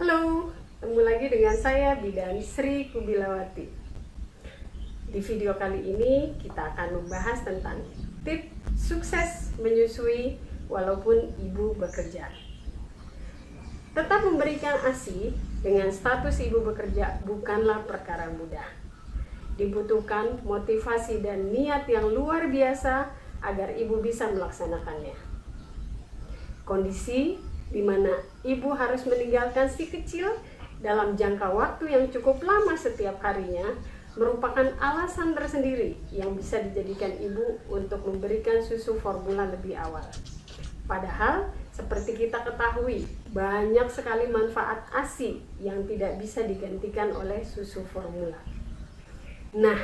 Halo, ketemu lagi dengan saya Bidan Sri Kubilawati. Di video kali ini kita akan membahas tentang tips sukses menyusui walaupun ibu bekerja. Tetap memberikan ASI dengan status ibu bekerja bukanlah perkara mudah. Dibutuhkan motivasi dan niat yang luar biasa agar ibu bisa melaksanakannya. Kondisi di mana ibu harus meninggalkan si kecil dalam jangka waktu yang cukup lama setiap harinya merupakan alasan tersendiri yang bisa dijadikan ibu untuk memberikan susu formula lebih awal. Padahal seperti kita ketahui, banyak sekali manfaat ASI yang tidak bisa digantikan oleh susu formula. Nah,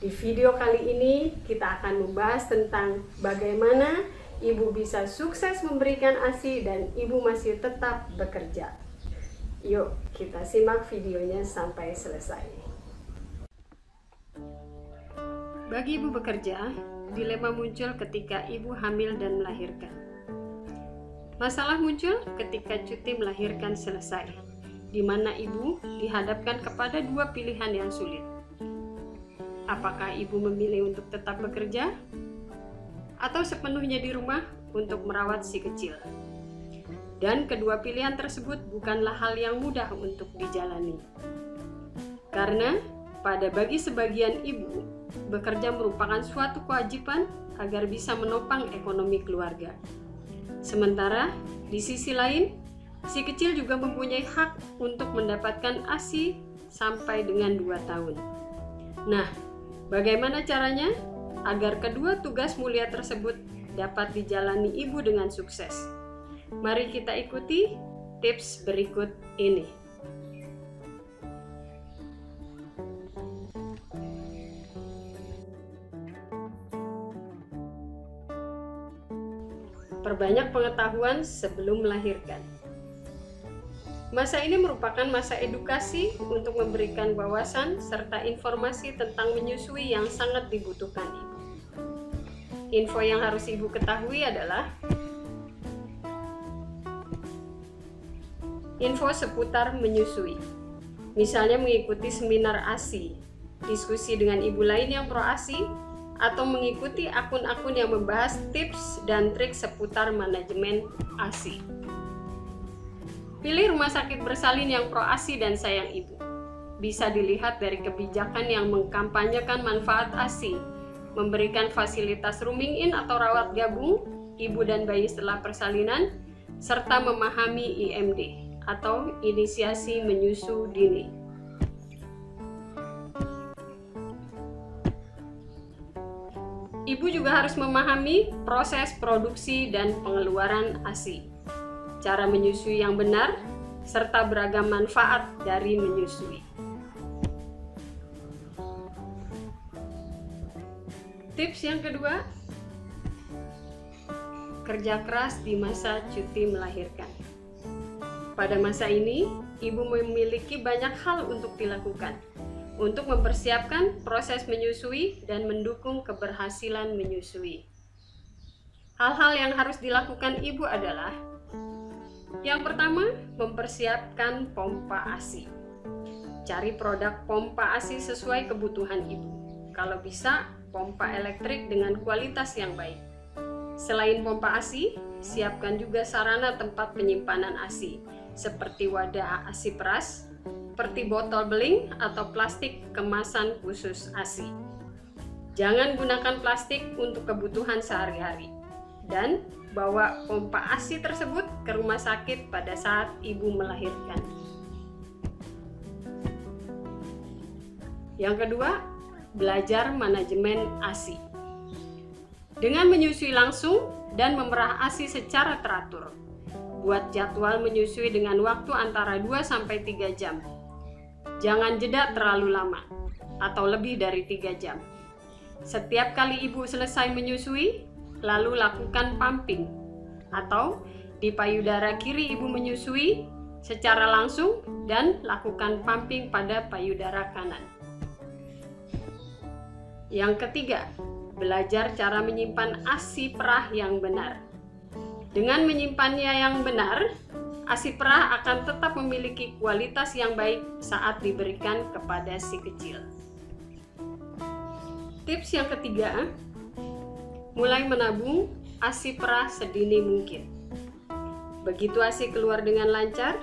di video kali ini kita akan membahas tentang bagaimana ibu bisa sukses memberikan ASI dan ibu masih tetap bekerja. Yuk, kita simak videonya sampai selesai. Bagi ibu bekerja, dilema muncul ketika ibu hamil dan melahirkan. Masalah muncul ketika cuti melahirkan selesai, di mana ibu dihadapkan kepada dua pilihan yang sulit. Apakah ibu memilih untuk tetap bekerja atau sepenuhnya di rumah untuk merawat si kecil? Dan kedua pilihan tersebut bukanlah hal yang mudah untuk dijalani. Karena bagi sebagian ibu, bekerja merupakan suatu kewajiban agar bisa menopang ekonomi keluarga. Sementara di sisi lain, si kecil juga mempunyai hak untuk mendapatkan ASI sampai dengan 2 tahun. Nah, bagaimana caranya agar kedua tugas mulia tersebut dapat dijalani ibu dengan sukses? Mari kita ikuti tips berikut ini. Perbanyak pengetahuan sebelum melahirkan. Masa ini merupakan masa edukasi untuk memberikan wawasan serta informasi tentang menyusui yang sangat dibutuhkan ibu. Info yang harus ibu ketahui adalah info seputar menyusui. Misalnya mengikuti seminar ASI, diskusi dengan ibu lain yang pro ASI, atau mengikuti akun-akun yang membahas tips dan trik seputar manajemen ASI. Pilih rumah sakit bersalin yang pro ASI dan sayang ibu. Bisa dilihat dari kebijakan yang mengkampanyekan manfaat ASI, memberikan fasilitas rooming in atau rawat gabung ibu dan bayi setelah persalinan, serta memahami IMD atau inisiasi menyusu dini. Ibu juga harus memahami proses produksi dan pengeluaran ASI, cara menyusui yang benar, serta beragam manfaat dari menyusui. Tips yang kedua, kerja keras di masa cuti melahirkan. Pada masa ini, ibu memiliki banyak hal untuk dilakukan untuk mempersiapkan proses menyusui dan mendukung keberhasilan menyusui. Hal-hal yang harus dilakukan ibu adalah: yang pertama, mempersiapkan pompa ASI. Cari produk pompa ASI sesuai kebutuhan ibu. Kalau bisa, pompa elektrik dengan kualitas yang baik. Selain pompa ASI, siapkan juga sarana tempat penyimpanan ASI, seperti wadah ASI peras, seperti botol beling atau plastik kemasan khusus ASI. Jangan gunakan plastik untuk kebutuhan sehari-hari. Dan bawa pompa ASI tersebut ke rumah sakit pada saat ibu melahirkan. Yang kedua, belajar manajemen ASI. Dengan menyusui langsung dan memerah ASI secara teratur. Buat jadwal menyusui dengan waktu antara 2-3 jam. Jangan jeda terlalu lama atau lebih dari 3 jam. Setiap kali ibu selesai menyusui, lalu lakukan pumping atau di payudara kiri ibu menyusui secara langsung dan lakukan pumping pada payudara kanan. Yang ketiga, belajar cara menyimpan ASI perah yang benar. Dengan menyimpannya yang benar, ASI perah akan tetap memiliki kualitas yang baik saat diberikan kepada si kecil. Tips yang ketiga, mulai menabung ASI perah sedini mungkin. Begitu ASI keluar dengan lancar,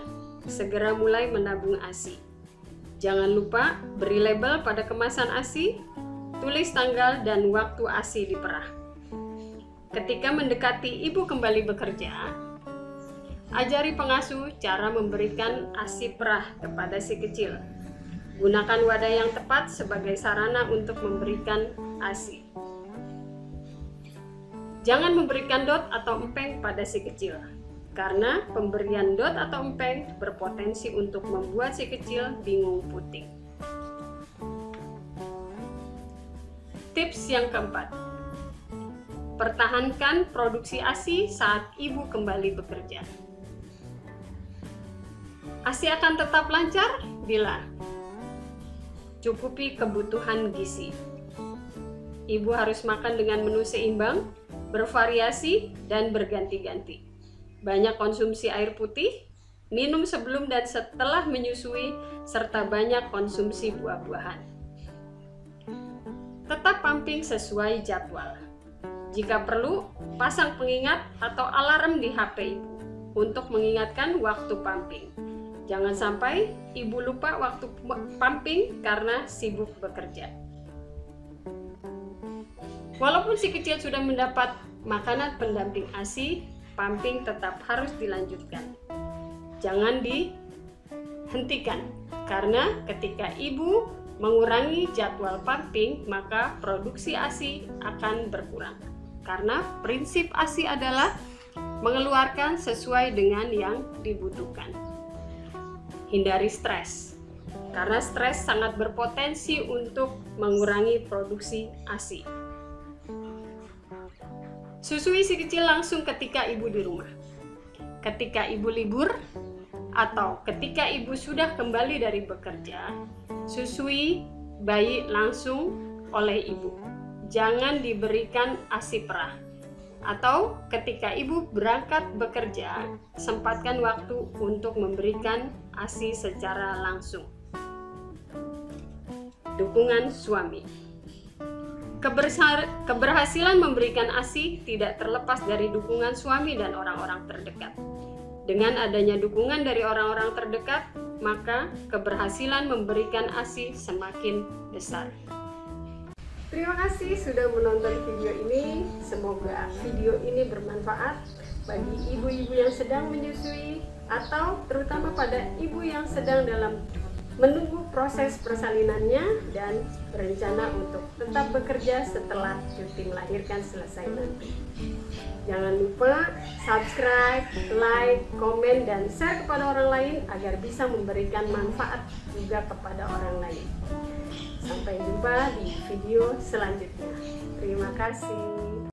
segera mulai menabung ASI. Jangan lupa beri label pada kemasan ASI, tulis tanggal dan waktu ASI diperah. Ketika mendekati ibu kembali bekerja, ajari pengasuh cara memberikan ASI perah kepada si kecil. Gunakan wadah yang tepat sebagai sarana untuk memberikan ASI. Jangan memberikan dot atau empeng pada si kecil, karena pemberian dot atau empeng berpotensi untuk membuat si kecil bingung puting. Tips yang keempat, pertahankan produksi ASI saat ibu kembali bekerja. ASI akan tetap lancar bila cukupi kebutuhan gizi. Ibu harus makan dengan menu seimbang, bervariasi, dan berganti-ganti. Banyak konsumsi air putih, minum sebelum dan setelah menyusui, serta banyak konsumsi buah-buahan. Tetap pumping sesuai jadwal. Jika perlu, pasang pengingat atau alarm di HP ibu untuk mengingatkan waktu pumping. Jangan sampai ibu lupa waktu pumping karena sibuk bekerja. Walaupun si kecil sudah mendapat makanan pendamping ASI, pumping tetap harus dilanjutkan. Jangan dihentikan, karena ketika ibu mengurangi jadwal pumping, maka produksi ASI akan berkurang. Karena prinsip ASI adalah mengeluarkan sesuai dengan yang dibutuhkan. Hindari stres, karena stres sangat berpotensi untuk mengurangi produksi ASI. Susui si kecil langsung ketika ibu di rumah. Ketika ibu libur atau ketika ibu sudah kembali dari bekerja, susui bayi langsung oleh ibu. Jangan diberikan ASI perah. Atau ketika ibu berangkat bekerja, sempatkan waktu untuk memberikan ASI secara langsung. Dukungan suami. Keberhasilan memberikan ASI tidak terlepas dari dukungan suami dan orang-orang terdekat. Dengan adanya dukungan dari orang-orang terdekat, maka keberhasilan memberikan ASI semakin besar. Terima kasih sudah menonton video ini. Semoga video ini bermanfaat bagi ibu-ibu yang sedang menyusui atau terutama pada ibu yang sedang dalam menunggu proses persalinannya dan berencana untuk tetap bekerja setelah cuti melahirkan selesai nanti. Jangan lupa subscribe, like, komen, dan share kepada orang lain agar bisa memberikan manfaat juga kepada orang lain. Sampai jumpa di video selanjutnya. Terima kasih.